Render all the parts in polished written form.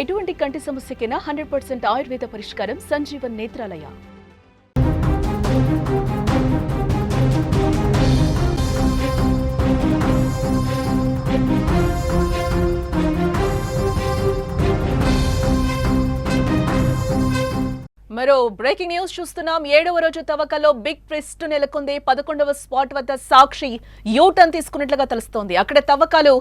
ఎటువంటి కంటి సమస్యకైనా 100% ఆయుర్వేద పరిష్కారం సంజీవన్ నేత్రాలయ. మరో బ్రేకింగ్ న్యూస్ చూస్తున్నాం. 7వ రోజు తవ్వకాల్లో బిగ్ ట్విస్ట్ నెలకొంది. 11వ స్పాట్ వద్ద సాక్షి యూటర్న్ తీసుకున్నట్లుగా తెలుస్తోంది. అక్కడ తవ్వకాలు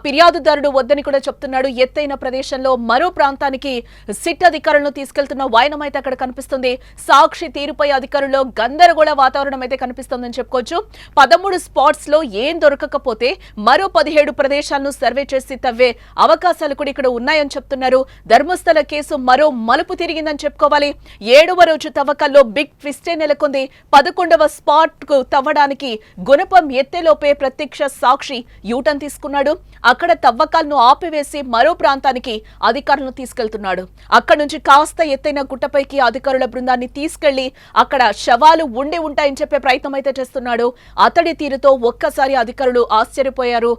ఫిర్యాదుదారుడు వద్దని కూడా చెప్తున్నాడు. ఎత్తైన ప్రదేశంలో మరో ప్రాంతానికి సిట్ అధికారులను తీసుకెళ్తున్న వాయనం అయితే అక్కడ కనిపిస్తుంది. సాక్షి తీరుపై అధికారుల్లో గందరగోళ వాతావరణం అయితే కనిపిస్తోందని చెప్పుకోవచ్చు. 13 స్పాట్స్ లో ఏం దొరకకపోతే మరో 17 ప్రదేశాలను సర్వే చేసి తవ్వే అవకాశాలు కూడా ఇక్కడ ఉన్నాయని చెప్తున్నారు. ధర్మస్థల కేసు మరో మలుపు తిరిగిందని చెప్పుకోవాలి. 7వ రోజు తవ్వకాల్లో బిగ్ ట్విస్టే నెలకొంది. 11వ స్పాట్ కు తవ్వడానికి గుణపం ఎత్తేలోపే ప్రత్యక్ష సాక్షి యూటర్న్ తీసుకున్నాడు. అక్కడ తవ్వకాలను ఆపివేసి మరో ప్రాంతానికి అధికారులను తీసుకెళ్తున్నాడు. అక్కడ నుంచి కాస్త ఎత్తైన గుట్టపైకి అధికారుల బృందాన్ని తీసుకెళ్లి అక్కడ శవాలు ఉండి ఉంటాయని చెప్పే ప్రయత్నం అయితే చేస్తున్నాడు. అతడి తీరుతో ఒక్కసారి అధికారులు ఆశ్చర్యపోయారు,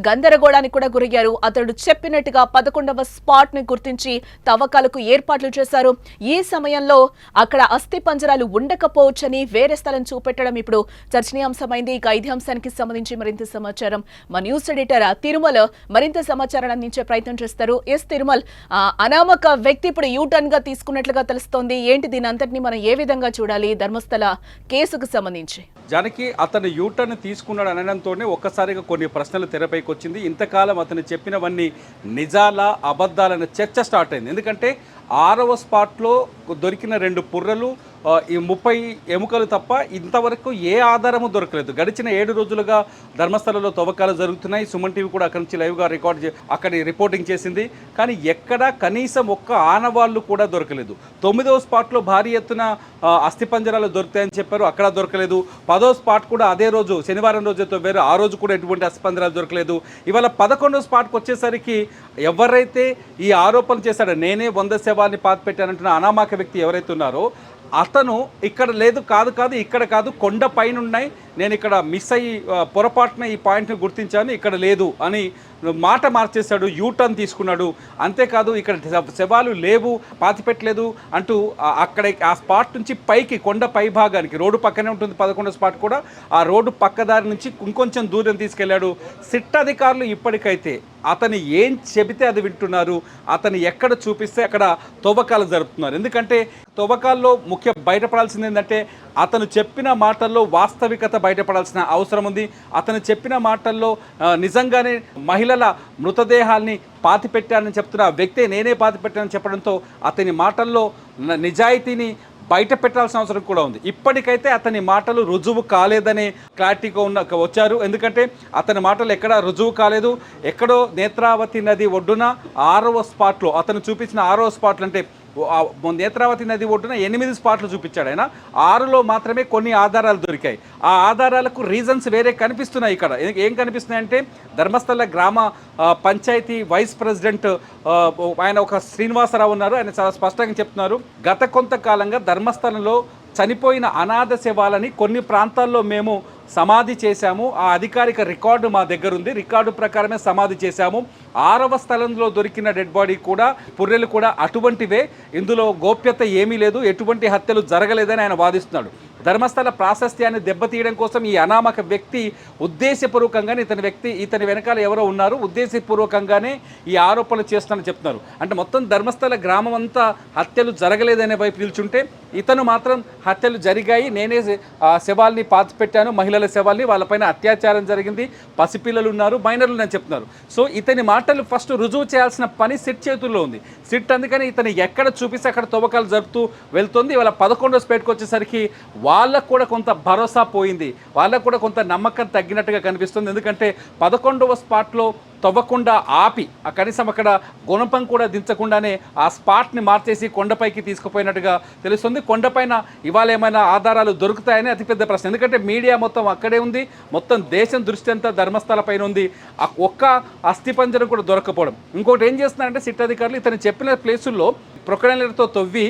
గందరగోళానికి కూడా గురయ్యారు. అతడు చెప్పినట్టుగా 11వ స్పాట్ ని గుర్తించి తవ్వకాలకు ఏర్పాట్లు చేశారు. ఈ సమయంలో అక్కడ అస్థి పంజరాలు ఉండకపోవచ్చని వేరే స్థలం చూపెట్టడం ఇప్పుడు చర్చనీయాంశమైంది. ఇక ఇదే అంశానికి సంబంధించి మరింత సమాచారం మా న్యూస్ ఎడిటర్ తిరుమల మరింత సమాచారాన్ని అందించే ప్రయత్నం చేస్తారు. తిరుమల్, అనామక వ్యక్తి ఇప్పుడు యూటర్న్ గా తీసుకున్నట్లుగా తెలుస్తోంది. ఏంటి దీని అంతటిని మనం ఏ విధంగా చూడాలి ధర్మస్థల కేసుకు సంబంధించి? జానకి, అతను యూటర్న్ తీసుకున్నాడు అనడంతోనే ఒక్కసారిగా కొన్ని ప్రశ్నలు తెరపైకి వచ్చింది. ఇంతకాలం అతను చెప్పినవన్నీ నిజాలా అబద్ధాలన్న చర్చ స్టార్ట్ అయింది. ఎందుకంటే 6వ స్పాట్లో దొరికిన 2 పుర్రలు, ఈ 30 ఎముకలు తప్ప ఇంతవరకు ఏ ఆధారము దొరకలేదు. గడిచిన 7 రోజులుగా ధర్మస్థలంలో తవ్వకాలు జరుగుతున్నాయి. సుమన్ టీవీ కూడా అక్కడి నుంచి లైవ్గా అక్కడ రిపోర్టింగ్ చేసింది. కానీ ఎక్కడా కనీసం ఒక్క ఆనవాళ్ళు కూడా దొరకలేదు. 9వ స్పాట్లో భారీ ఎత్తున అస్థిపంజరాలు దొరుకుతాయని చెప్పారు, అక్కడ దొరకలేదు. 10వ స్పాట్ కూడా అదే రోజు శనివారం రోజు తవ్వారు, ఆ రోజు కూడా ఎటువంటి అస్థిపంజరాలు దొరకలేదు. ఇవాళ 11వ స్పాట్కి వచ్చేసరికి ఎవరైతే ఈ ఆరోపణ చేశాడో నేనే 100 శవాన్ని పాతిపెట్టానంటున్న అనామక వ్యక్తి ఎవరైతే ఉన్నారో అతను ఇక్కడ లేదు, కాదు ఇక్కడ కాదు, కొండ పైన ఉన్నాయి, నేను ఇక్కడ మిస్ అయ్యి పొరపాటున ఈ పాయింట్ని గుర్తించాను, ఇక్కడ లేదు అని మాట మార్చేశాడు. యూటర్న్ తీసుకున్నాడు. అంతేకాదు ఇక్కడ శవాలు లేవు, పాతిపెట్టలేదు అంటూ అక్కడ ఆ స్పాట్ నుంచి పైకి కొండ పై భాగానికి రోడ్డు పక్కనే ఉంటుంది 11వ స్పాట్ కూడా, ఆ రోడ్డు పక్కదారి నుంచి ఇంకొంచెం దూరం తీసుకెళ్లాడు. సిట్ అధికారులు ఇప్పటికైతే అతను ఏం చెబితే అది వింటున్నారు, అతను ఎక్కడ చూపిస్తే అక్కడ తవ్వకాలు జరుపుతున్నారు. ఎందుకంటే తవ్వకాల్లో ముఖ్య బయటపడాల్సింది ఏంటంటే అతను చెప్పిన మాటల్లో వాస్తవికత బయటపడాల్సిన అవసరం ఉంది. అతను చెప్పిన మాటల్లో నిజంగానే మహిళల మృతదేహాల్ని పాతిపెట్టానని చెప్తున్న వ్యక్తే నేనే పాతిపెట్టానని చెప్పడంతో అతని మాటల్లో నిజాయితీని బయట పెట్టాల్సిన అవసరం కూడా ఉంది. ఇప్పటికైతే అతని మాటలు రుజువు కాలేదనే క్లారిటీగా వచ్చారు. ఎందుకంటే అతని మాటలు ఎక్కడా రుజువు కాలేదు. ఎక్కడో నేత్రావతి నది ఒడ్డున 6వ స్పాట్లో అతను చూపించిన 6వ స్పాట్లు అంటే నేత్రావతి నది ఒడ్డున 8 స్పాట్లు చూపించాడు ఆయన. 6లో మాత్రమే కొన్ని ఆధారాలు దొరికాయి. ఆ ఆధారాలకు రీజన్స్ వేరే కనిపిస్తున్నాయి. ఇక్కడ ఏం కనిపిస్తున్నాయంటే ధర్మస్థల గ్రామ పంచాయతీ వైస్ ప్రెసిడెంట్ ఆయన ఒక శ్రీనివాసరావు ఉన్నారు. ఆయన చాలా స్పష్టంగా చెప్తున్నారు, గత కొంతకాలంగా ధర్మస్థలంలో చనిపోయిన అనాథ శవాలని కొన్ని ప్రాంతాల్లో మేము సమాధి చేశాము. ఆ అధికారిక రికార్డు మా దగ్గర ఉంది, రికార్డు ప్రకారమే సమాధి చేశాము. 6వ స్థలంలో దొరికిన డెడ్ బాడీ కూడా పుర్రెలు కూడా అటువంటివే, ఇందులో గోప్యత ఏమీ లేదు, ఎటువంటి హత్యలు జరగలేదని ఆయన వాదిస్తున్నాడు. ధర్మస్థల ప్రాశస్త్యాన్ని దెబ్బతీయడం కోసం ఈ అనామక వ్యక్తి ఉద్దేశపూర్వకంగానే ఇతని వెనకాల ఎవరో ఉన్నారు, ఉద్దేశపూర్వకంగానే ఈ ఆరోపణలు చేస్తానని చెప్తున్నారు. అంటే మొత్తం ధర్మస్థల గ్రామం అంతా హత్యలు జరగలేదనే వైపు నిల్చుంటే ఇతను మాత్రం హత్యలు జరిగాయి, నేనే శవాల్ని పాతిపెట్టాను, మహిళల శవాల్ని, వాళ్ళపైన అత్యాచారం జరిగింది, పసిపిల్లలు ఉన్నారు, మైనర్లు అని చెప్తున్నారు. సో ఇతని మాటలు ఫస్ట్ రుజువు చేయాల్సిన పని సిట్ చేతుల్లో ఉంది. సిట్ అందుకని ఇతను ఎక్కడ చూపిస్తే అక్కడ తవ్వకాలు జరుపుతూ వెళ్తుంది. ఇవాళ 11వ స్పాట్కి వచ్చేసరికి వాళ్ళకు కూడా కొంత భరోసా పోయింది, వాళ్ళకు కూడా కొంత నమ్మకం తగ్గినట్టుగా కనిపిస్తుంది. ఎందుకంటే 11వ స్పాట్లో తవ్వకుండా ఆపి కనీసం అక్కడ గుణపం కూడా దించకుండానే ఆ స్పాట్ని మార్చేసి కొండపైకి తీసుకుపోయినట్టుగా తెలుస్తుంది. కొండపైన ఇవాళ ఏమైనా ఆధారాలు దొరుకుతాయని అతిపెద్ద ప్రశ్న. ఎందుకంటే మీడియా మొత్తం అక్కడే ఉంది, మొత్తం దేశం దృష్టి అంతా ధర్మస్థల పైన ఉంది. ఆ ఒక్క అస్థిపంజరం కూడా దొరకపోవడం. ఇంకోటి ఏం చేస్తున్నారంటే సిట్ అధికారులు ఇతను చెప్పిన ప్లేసుల్లో ప్రొక్లైనర్తో తవ్వి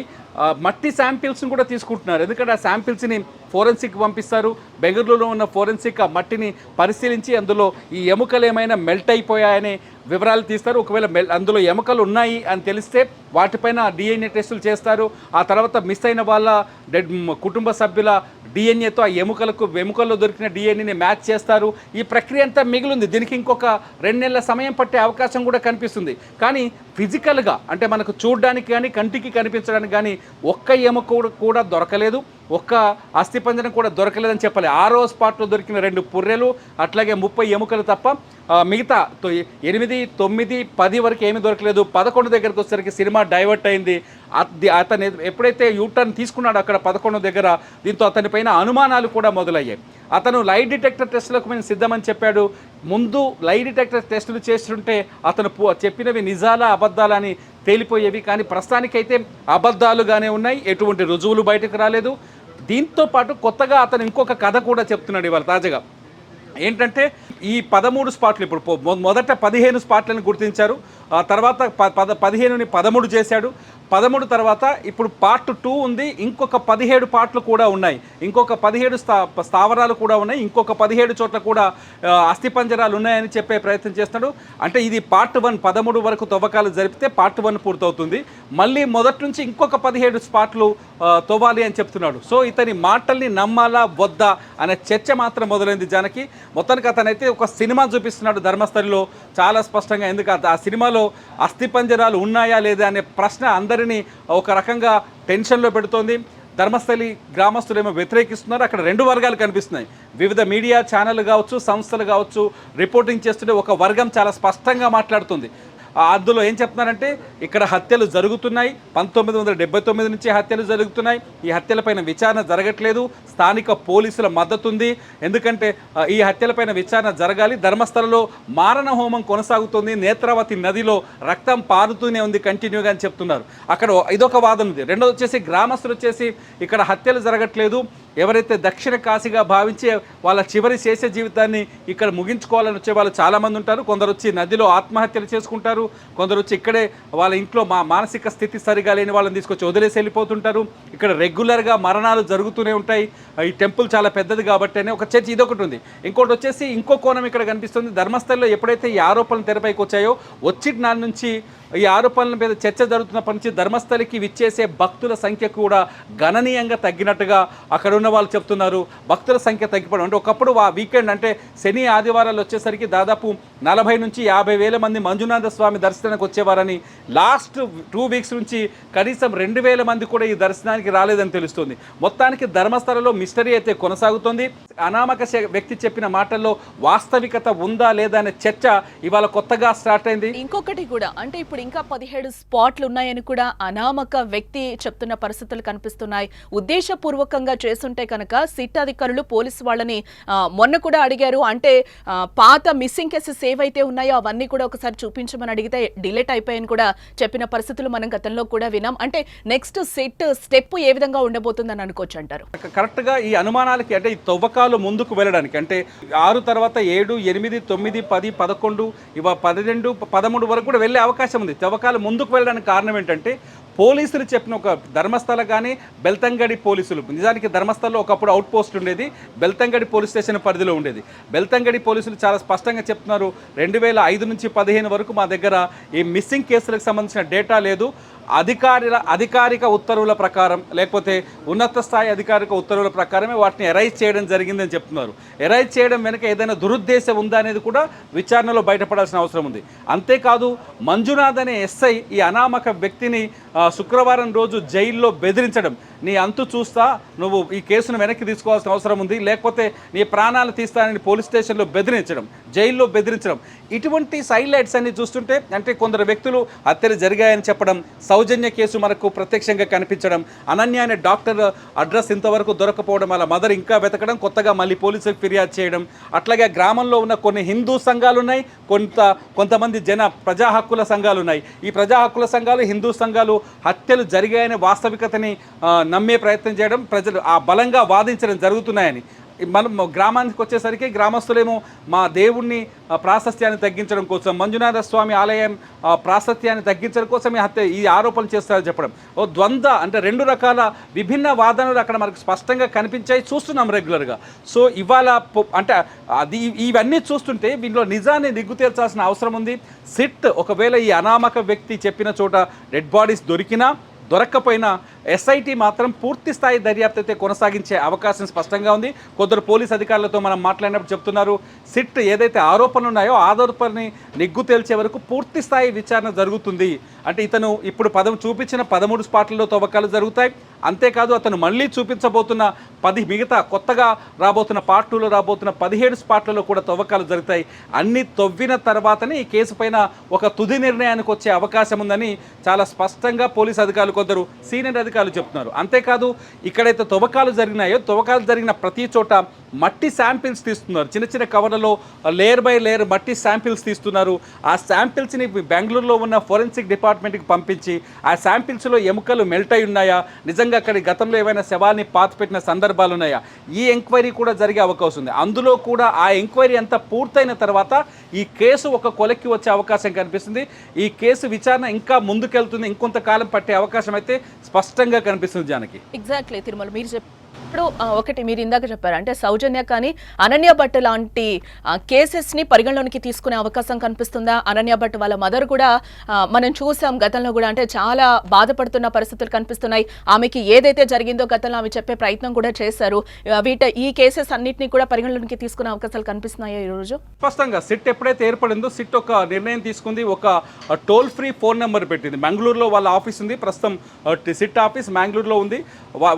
మట్టి శాంపిల్స్ని కూడా తీసుకుంటున్నారు. ఎందుకంటే ఆ శాంపిల్స్ని ఫోరెన్సిక్ పంపిస్తారు. బెంగళూరులో ఉన్న ఫోరెన్సిక్ ఆ మట్టిని పరిశీలించి అందులో ఈ ఎముకలు ఏమైనా మెల్ట్ అయిపోయాయనే వివరాలు తీస్తారు. ఒకవేళ అందులో ఎముకలు ఉన్నాయి అని తెలిస్తే వాటిపైన డిఎన్ఏ టెస్టులు చేస్తారు. ఆ తర్వాత మిస్ అయిన వాళ్ళ కుటుంబ సభ్యుల డిఎన్ఏతో ఆ ఎముకల్లో దొరికిన డిఎన్ఏని మ్యాచ్ చేస్తారు. ఈ ప్రక్రియ అంతా మిగిలింది. దీనికి ఇంకొక 2 నెలల సమయం పట్టే అవకాశం కూడా కనిపిస్తుంది. కానీ ఫిజికల్గా అంటే మనకు చూడడానికి కానీ కంటికి కనిపించడానికి కానీ ఒక్క ఎముక కూడా దొరకలేదు, ఒక్క అస్థిపంజరం కూడా దొరకలేదని చెప్పాలి. 6వ స్పాట్లో దొరికిన 2 పుర్రెలు అట్లాగే 30 ఎముకలు తప్ప మిగతా 8, 9, 10 వరకు ఏమీ దొరకలేదు. 11 దగ్గరకు వచ్చేసరికి సినిమా డైవర్ట్ అయింది. అతను ఎప్పుడైతే యూటర్న్ తీసుకున్నాడో అక్కడ 11 దగ్గర, దీంతో అతనిపైన అనుమానాలు కూడా మొదలయ్యాయి. అతను లై డిటెక్టర్ టెస్టులకు మేము సిద్ధమని చెప్పాడు. ముందు లై డిటెక్టర్ టెస్టులు చేస్తుంటే అతను చెప్పినవి నిజాలా అబద్ధాలా అని తేలిపోయేవి. కానీ ప్రస్తుతానికైతే అబద్ధాలుగానే ఉన్నాయి, ఎటువంటి రుజువులు బయటకు రాలేదు. దీంతో పాటు కొత్తగా అతను ఇంకొక కథ కూడా చెప్తున్నాడు ఇవాళ తాజాగా. ఏంటంటే ఈ 13 స్పాట్లు ఇప్పుడు మొదట 15 స్పాట్లను గుర్తించారు. ఆ తర్వాత 15ని 13 చేశాడు. 13 తర్వాత ఇప్పుడు పార్ట్ 2 ఉంది. ఇంకొక 17 పార్ట్లు కూడా ఉన్నాయి. ఇంకొక 17 స్థావరాలు కూడా ఉన్నాయి. ఇంకొక 17 చోట్ల కూడా అస్థిపంజరాలు ఉన్నాయని చెప్పే ప్రయత్నం చేస్తున్నాడు. అంటే ఇది పార్ట్ 1 13 వరకు తవ్వకాలు జరిపితే పార్ట్ 1 పూర్తవుతుంది. మళ్ళీ మొదటి నుంచి ఇంకొక 17 స్పాట్లు తవ్వాలి అని చెప్తున్నాడు. సో ఇతని మాటల్ని నమ్మాలా వద్దా అనే చర్చ మాత్రం మొదలైంది జానకి. మొత్తానికి అతనైతే ఒక సినిమా చూపిస్తున్నాడు ధర్మస్థలిలో చాలా స్పష్టంగా. ఎందుకంటే ఆ సినిమాలో అస్థిపంజరాలు ఉన్నాయా లేదా అనే ప్రశ్న అందరినీ ఒక రకంగా టెన్షన్లో పెడుతోంది. ధర్మస్థలి గ్రామస్తులు ఏమో వ్యతిరేకిస్తున్నారు. అక్కడ 2 వర్గాలు కనిపిస్తున్నాయి. వివిధ మీడియా ఛానళ్ళు కావచ్చు, సంస్థలు కావచ్చు, రిపోర్టింగ్ చేస్తుంటే ఒక వర్గం చాలా స్పష్టంగా మాట్లాడుతుంది. అందులో ఏం చెప్తున్నారంటే ఇక్కడ హత్యలు జరుగుతున్నాయి, 1979 నుంచి హత్యలు జరుగుతున్నాయి, ఈ హత్యలపైన విచారణ జరగట్లేదు, స్థానిక పోలీసుల మద్దతు ఉంది. ఎందుకంటే ఈ హత్యలపైన విచారణ జరగాలి. ధర్మస్థలలో మారణ హోమం కొనసాగుతుంది, నేత్రావతి నదిలో రక్తం పారుతూనే ఉంది కంటిన్యూగా అని చెప్తున్నారు. అక్కడ ఇదొక వాదన ఉంది. రెండోది వచ్చేసి గ్రామస్తులు వచ్చేసి ఇక్కడ హత్యలు జరగట్లేదు, ఎవరైతే దక్షిణ కాశీగా భావించే వాళ్ళ చివరి శేష జీవితాన్ని ఇక్కడ ముగించుకోవాలని వచ్చే వాళ్ళు చాలామంది ఉంటారు. కొందరు వచ్చి నదిలో ఆత్మహత్యలు చేసుకుంటారు, కొందరు వచ్చి ఇక్కడే వాళ్ళ ఇంట్లో మానసిక స్థితి సరిగా లేని వాళ్ళని తీసుకొచ్చి వదిలేసి వెళ్ళిపోతుంటారు. ఇక్కడ రెగ్యులర్గా మరణాలు జరుగుతూనే ఉంటాయి. ఈ టెంపుల్ చాలా పెద్దది కాబట్టి అనే ఒక చర్చ ఇదొకటి ఉంది. ఇంకోటి వచ్చేసి ఇంకో కోణం ఇక్కడ కనిపిస్తుంది. ధర్మస్థలిలో ఎప్పుడైతే ఈ ఆరోపణలు తెరపైకి వచ్చాయో వచ్చిన నాటి నుంచి ఈ ఆరోపణల మీద చర్చ జరుగుతున్నప్పటి నుంచి ధర్మస్థలికి విచ్చేసే భక్తుల సంఖ్య కూడా గణనీయంగా తగ్గినట్టుగా అక్కడ ఉన్న వాళ్ళు చెప్తున్నారు. భక్తుల సంఖ్య తగ్గిపోవడం అంటే ఒకప్పుడు వీకెండ్ అంటే శని ఆదివారాలు వచ్చేసరికి దాదాపు 40 నుంచి 50 వేల మంది మంజునాథ స్వామి దర్శనానికి వచ్చేవారని, లాస్ట్ 2 వీక్స్ నుంచి కనీసం 2,000 మంది కూడా ఈ దర్శనానికి రాలేదని తెలుస్తుంది. మొత్తానికి ధర్మస్థలలో మిస్టరీ అయితే కొనసాగుతుంది. అనామక వ్యక్తి చెప్పిన మాటల్లో వాస్తవికత ఉందా లేదా అనే చర్చ ఇవాళ కొత్తగా స్టార్ట్ అయింది. ఇంకొకటి కూడా అంటే ఇప్పుడు ఇంకా 17 స్పాట్లు ఉన్నాయని కూడా అనామక వ్యక్తి చెప్తున్న పరిస్థితులు కనిపిస్తున్నాయి. ఉద్దేశపూర్వకంగా చేస్తుంటే కనుక సిట్ అధికారులు పోలీసు వాళ్ళని మొన్న కూడా అడిగారు. అంటే పాత మిస్సింగ్ కేసెస్ ఏవైతే ఉన్నాయో అవన్నీ కూడా ఒకసారి చూపించమని అడిగితే డిలీట్ అయిపోయాయని కూడా చెప్పిన పరిస్థితులు మనం గతంలో కూడా విన్నాం. అంటే నెక్స్ట్ సిట్ స్టెప్ ఏ విధంగా ఉండబోతుందని అనుకోవచ్చు అంటారు? కరెక్ట్గా ఈ అనుమానాలకి అంటే ఈ తవ్వకాలు ముందుకు వెళ్ళడానికి అంటే 6 తర్వాత 7, 8, 9, 10, 11 ఇవ 12, 13 వరకు కూడా వెళ్ళే అవకాశం ఉంది. తవ్వకాలు ముందుకు వెళ్ళడానికి కారణం ఏంటంటే పోలీసులు చెప్పిన ఒక ధర్మస్థల కానీ బెల్తంగడి పోలీసులు, నిజానికి ధర్మస్థలలో ఒకప్పుడు అవుట్ పోస్ట్ ఉండేది, బెల్తంగడి పోలీస్ స్టేషన్ పరిధిలో ఉండేది. బెల్తంగడి పోలీసులు చాలా స్పష్టంగా చెప్తున్నారు 2005 నుంచి 15 వరకు మా దగ్గర ఈ మిస్సింగ్ కేసులకు సంబంధించిన డేటా లేదు. అధికారిక ఉత్తర్వుల ప్రకారం లేకపోతే ఉన్నత స్థాయి అధికారిక ఉత్తర్వుల ప్రకారమే వాటిని ఎరైజ్ చేయడం జరిగిందని చెప్తున్నారు. ఎరైజ్ చేయడం వెనుక ఏదైనా దురుద్దేశం ఉందా అనేది కూడా విచారణలో బయటపడాల్సిన అవసరం ఉంది. అంతేకాదు మంజునాథ్ అనే ఎస్ఐ ఈ అనామక వ్యక్తిని శుక్రవారం రోజు జైల్లో బెదిరించడం, నీ అంతు చూస్తా, నువ్వు ఈ కేసును వెనక్కి తీసుకోవాల్సిన అవసరం ఉంది, లేకపోతే నీ ప్రాణాలు తీస్తానని పోలీస్ స్టేషన్లో బెదిరించడం, జైల్లో బెదిరించడం, ఇటువంటి సైలైట్స్ అన్ని చూస్తుంటే అంటే కొందరు వ్యక్తులు హత్యలు జరిగాయని చెప్పడం, సౌజన్య కేసు మనకు ప్రత్యక్షంగా కనిపించడం, అనన్య అనే డాక్టర్ అడ్రస్ ఇంతవరకు దొరకపోవడం, అలా మదర్ ఇంకా వెతకడం, కొత్తగా మళ్ళీ పోలీసులకు ఫిర్యాదు చేయడం, అట్లాగే గ్రామంలో ఉన్న కొన్ని హిందూ సంఘాలు ఉన్నాయి, కొంతమంది ప్రజా హక్కుల సంఘాలు ఉన్నాయి. ఈ ప్రజా హక్కుల సంఘాలు, హిందూ సంఘాలు హత్యలు జరిగాయనే వాస్తవికతని నమ్మే ప్రయత్నం చేయడం, ప్రజలు ఆ బలంగా వాదించడం జరుగుతున్నాయని. మనం గ్రామానికి వచ్చేసరికి గ్రామస్తులేమో మా దేవుణ్ణి ప్రాశస్త్యాన్ని తగ్గించడం కోసం, మంజునాథ స్వామి ఆలయం ప్రాశస్త్యాన్ని తగ్గించడం కోసం ఈ ఆరోపణలు చేస్తారని చెప్పడం. ఓ ద్వంద్వ అంటే రెండు రకాల విభిన్న వాదనలు అక్కడ మనకు స్పష్టంగా కనిపించాయి, చూస్తున్నాం రెగ్యులర్గా. సో ఇవాళ అంటే అది ఇవన్నీ చూస్తుంటే దీనిలో నిజాన్ని నిగ్గు తేల్చాల్సిన అవసరం ఉంది. సిట్ ఒకవేళ ఈ అనామక వ్యక్తి చెప్పిన చోట డెడ్ బాడీస్ దొరికినా దొరక్కపోయినా ఎస్ఐటి మాత్రం పూర్తి స్థాయి దర్యాప్తు అయితే కొనసాగించే అవకాశం స్పష్టంగా ఉంది. కొందరు పోలీస్ అధికారులతో మనం మాట్లాడినప్పుడు చెప్తున్నారు, సిట్ ఏదైతే ఆరోపణలు ఉన్నాయో ఆరోపణని నిగ్గు తేల్చే వరకు పూర్తి స్థాయి విచారణ జరుగుతుంది. అంటే ఇతను ఇప్పుడు చూపించిన 13 స్పాట్లలో తవ్వకాలు జరుగుతాయి. అంతేకాదు అతను మళ్ళీ చూపించబోతున్న 10 మిగతా కొత్తగా రాబోతున్న పార్ట్ 2లో రాబోతున్న 17 స్పాట్లలో కూడా తవ్వకాలు జరుగుతాయి. అన్ని తవ్విన తర్వాతనే ఈ కేసు పైన ఒక తుది నిర్ణయానికి వచ్చే అవకాశం ఉందని చాలా స్పష్టంగా పోలీస్ అధికారులు కొందరు సీనియర్ అధికారులు చెప్తున్నారు. అంతేకాదు ఇక్కడైతే తవ్వకాలు జరిగినాయో తవ్వకాలు జరిగిన ప్రతి చోట మట్టి శాంపిల్స్ తీస్తున్నారు. చిన్న చిన్న కవర్లలో లేయర్ బై లేయర్ మట్టి శాంపిల్స్ తీస్తున్నారు. ఆ శాంపిల్స్ని బెంగళూరులో ఉన్న ఫోరెన్సిక్ డిపార్ట్మెంట్కి పంపించి ఆ శాంపిల్స్లో ఎముకలు మెల్ట్ అయి ఉన్నాయా, నిజంగా అక్కడి గతంలో ఏమైనా శవాల్ని పాతిపెట్టిన సందర్భాలు ఉన్నాయా, ఈ ఎంక్వైరీ కూడా జరిగే అవకాశం ఉంది. అందులో కూడా ఆ ఎంక్వైరీ అంతా పూర్తయిన తర్వాత ఈ కేసు ఒక కొలక్కి వచ్చే అవకాశం కనిపిస్తుంది. ఈ కేసు విచారణ ఇంకా ముందుకెళ్తుంది, ఇంకొంతకాలం పట్టే అవకాశం అయితే స్పష్టంగా కనిపిస్తుంది. జానకి ఎగ్జాక్ట్లీ తిరుమల మీరు ఇప్పుడు ఒకటి మీరు ఇందాక చెప్పారు, అంటే సౌజన్య కానీ అనన్య భట్ లాంటి కేసెస్ని పరిగణలోనికి తీసుకునే అవకాశం కనిపిస్తుందా? అనన్య భట్ వాళ్ళ మదర్ కూడా మనం చూసాం గతంలో కూడా, అంటే చాలా బాధపడుతున్న పరిస్థితులు కనిపిస్తున్నాయి. ఆమెకి ఏదైతే జరిగిందో గతంలో ఆమె చెప్పే ప్రయత్నం కూడా చేశారు. ఈ కేసెస్ అన్నింటినీ కూడా పరిగణలోనికి తీసుకునే అవకాశాలు కనిపిస్తున్నాయా ఈరోజు? స్పష్టంగా సిట్ ఎప్పుడైతే ఏర్పడిందో సిట్ ఒక నిర్ణయం తీసుకుంది, ఒక టోల్ ఫ్రీ ఫోన్ నెంబర్ పెట్టింది. బెంగళూరులో వాళ్ళ ఆఫీస్ ఉంది, ప్రస్తుతం సిట్ ఆఫీస్ బెంగళూరులో ఉంది.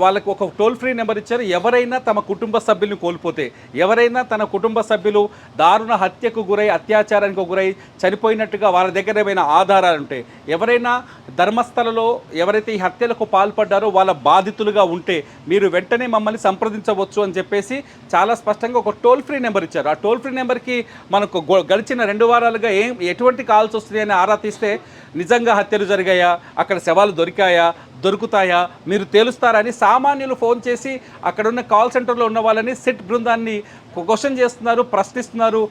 వాళ్ళకి ఒక టోల్ ఫ్రీ నెంబర్ ఇచ్చారు. ఎవరైనా తమ కుటుంబ సభ్యుల్ని కోల్పోతే, ఎవరైనా తన కుటుంబ సభ్యులు దారుణ హత్యకు గురై అత్యాచారానికి గురై చనిపోయినట్టుగా వాళ్ళ దగ్గర ఏమైనా ఆధారాలు ఉంటే, ఎవరైనా ధర్మస్థలలో ఎవరైతే ఈ హత్యలకు పాల్పడ్డారో వాళ్ళ బాధితులుగా ఉంటే మీరు వెంటనే మమ్మల్ని సంప్రదించవచ్చు అని చెప్పేసి చాలా స్పష్టంగా ఒక టోల్ ఫ్రీ నెంబర్ ఇచ్చారు. ఆ టోల్ ఫ్రీ నెంబర్కి మనకు గడిచిన 2 వారాలుగా ఎటువంటి కాల్స్ వస్తున్నాయని ఆరా తీస్తే నిజంగా హత్యలు జరిగాయా, అక్కడ శవాలు దొరుకుతాయా మీరు తేలుస్తారని సామాన్యులు ఫోన్ చేసి అక్కడున్న కాల్ సెంటర్లో ఉన్న వాళ్ళని సిట్ బృందాన్ని క్వశ్చన్ చేస్తున్నారు, ప్రశ్నిస్తున్నారు,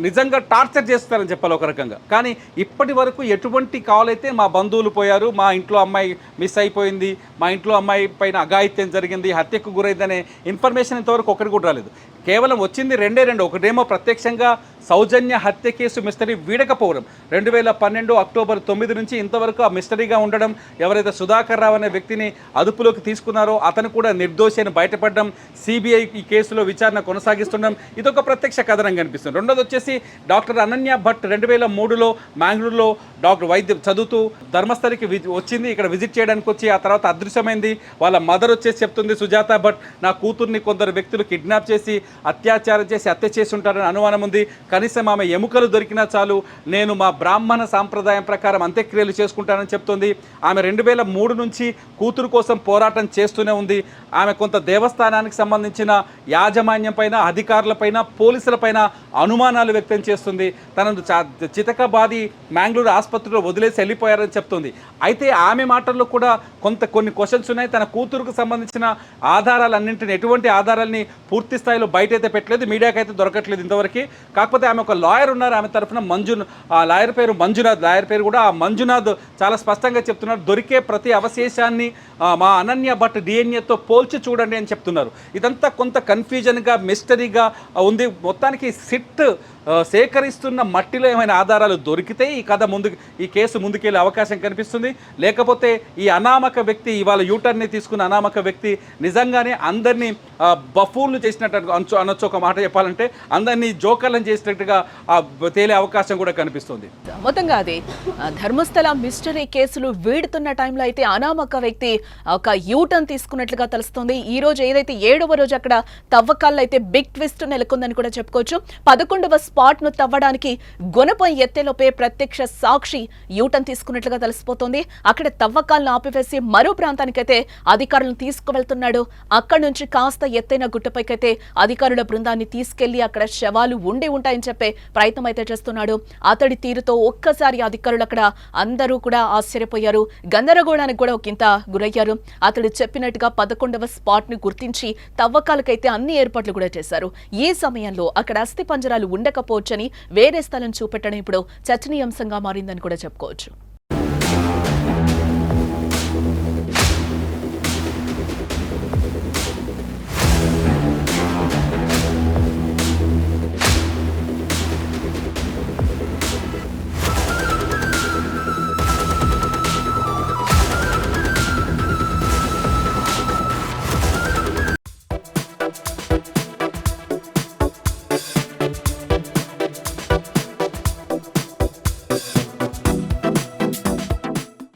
నిజంగా టార్చర్ చేస్తున్నారని చెప్పాలి ఒక రకంగా. కానీ ఇప్పటి వరకు ఎటువంటి కాల్ అయితే మా బంధువులు పోయారు, మా ఇంట్లో అమ్మాయి మిస్ అయిపోయింది, మా ఇంట్లో అమ్మాయి పైన అఘాయిత్యం జరిగింది, హత్యకు గురైందనే ఇన్ఫర్మేషన్ ఇంతవరకు ఒకటి కూడా రాలేదు. కేవలం వచ్చింది రెండే. ఒకటేమో ప్రత్యక్షంగా సౌజన్య హత్య కేసు మిస్టరీ వీడకపోవడం, 2012 అక్టోబర్ 9 నుంచి ఇంతవరకు ఆ మిస్టరీగా ఉండడం, ఎవరైతే సుధాకర్ రావు అనే వ్యక్తిని అదుపులోకి తీసుకున్నారో అతను కూడా నిర్దోషి అని బయటపడడం, సిబిఐ ఈ కేసులో విచారణ కొనసాగిస్తుండడం, ఇదొక ప్రత్యక్ష కథనం కనిపిస్తుంది. రెండోది వచ్చేసి డాక్టర్ అనన్య భట్ 2003లో బెంగళూరులో వైద్యం చదువుతూ ధర్మస్థలికి వచ్చింది, ఇక్కడ విజిట్ చేయడానికి వచ్చి ఆ తర్వాత అదృశ్యమైంది. వాళ్ళ మదర్ వచ్చేసి చెప్తుంది, సుజాత భట్, నా కూతుర్ని కొందరు వ్యక్తులు కిడ్నాప్ చేసి అత్యాచారం చేసి హత్య చేసి ఉంటారని అనుమానం ఉంది, కనీసం ఆమె ఎముకలు దొరికినా చాలు, నేను మా బ్రాహ్మణ సాంప్రదాయం ప్రకారం అంత్యక్రియలు చేసుకుంటానని చెప్తుంది. ఆమె 2003 నుంచి కూతురు కోసం పోరాటం చేస్తూనే ఉంది. ఆమె కొంత దేవస్థానానికి సంబంధించిన యాజమాన్యం పైన, అధికారులపైన, పోలీసులపైన అనుమానాలు వ్యక్తం చేస్తుంది. తనను చితకబాది మ్యాంగ్లూరు ఆసుపత్రిలో వదిలేసి వెళ్ళిపోయారని చెప్తుంది. అయితే ఆమె మాటల్లో కూడా కొన్ని క్వశ్చన్స్ ఉన్నాయి. తన కూతురుకు సంబంధించిన ఆధారాలన్నింటిని, ఎటువంటి ఆధారాలని పూర్తి స్థాయిలో బయట అయితే పెట్టలేదు, మీడియాకి అయితే దొరకట్లేదు ఇంతవరకు. కాకపోతే ఆమె ఒక లాయర్ ఉన్నారు, ఆమె తరఫున ఆ లాయర్ పేరు మంజునాథ్, లాయర్ పేరు కూడా ఆ మంజునాథ్ చాలా స్పష్టంగా చెప్తున్నారు, దొరికే ప్రతి అవశేషాన్ని మా అనన్య భట్ డిఎన్ఏతో పోల్చి చూడండి అని చెప్తున్నారు. ఇదంతా కొంత కన్ఫ్యూజన్గా, మిస్టరీగా ఉంది. మొత్తానికి సిట్ సేకరిస్తున్న మట్టిలో ఏమైనా ఆధారాలు దొరికితే ఈ కేసు ముందుకెళ్ళే అవకాశం కనిపిస్తుంది. లేకపోతే ఈ అనామక వ్యక్తి, ఇవాళ యూటర్ని తీసుకున్న అనామక వ్యక్తి నిజంగానే అందరినీ బఫూన్లు చేసినట్టు అనొచ్చు, ఒక మాట చెప్పాలంటే అందరినీ జోకర్లను చేసినట్టుగా తేలే అవకాశం కూడా కనిపిస్తుంది. మొత్తంగా అది ధర్మస్థల మిస్టరీ కేసులు వీడుతున్న టైంలో అయితే అనామక వ్యక్తి ఒక యూటర్న్ తీసుకున్నట్లుగా తెలుస్తుంది. ఈ రోజు ఏదైతే 7వ రోజు అక్కడ తవ్వకాల్లో అయితే బిగ్ ట్విస్ట్ నెలకొందని కూడా చెప్పుకోవచ్చు. 11వ స్పాట్ ను తవ్వడానికి గుణపం ఎత్తేలోపే ప్రత్యక్ష సాక్షి యూటర్న్ తీసుకున్నట్లుగా తెలిసిపోతోంది. అక్కడ తవ్వకాలను ఆపివేసి మరో ప్రాంతానికైతే అధికారులను తీసుకువెళ్తున్నాడు. అక్కడి నుంచి కాస్త ఎత్తైన గుట్టపైకైతే అధికారుల బృందాన్ని తీసుకెళ్లి అక్కడ శవాలు ఉండి ఉంటాయని చెప్పే ప్రయత్నం అయితే చేస్తున్నాడు. అతడి తీరుతో ఒక్కసారి అధికారులు అక్కడ అందరూ కూడా ఆశ్చర్యపోయారు. గందరగోళానికి కూడా ఒకంత గురయ్యారు. అతడు చెప్పినట్టుగా 11వ స్పాట్ ని గుర్తించి తవ్వకాలకైతే అన్ని ఏర్పాట్లు కూడా చేశారు. ఈ సమయంలో అక్కడ అస్థి పంజరాలు ఉండకపోవచ్చని వేరే స్థలం చూపెట్టడం ఇప్పుడు చర్చనీయాంశంగా మారిందని కూడా చెప్పుకోవచ్చు.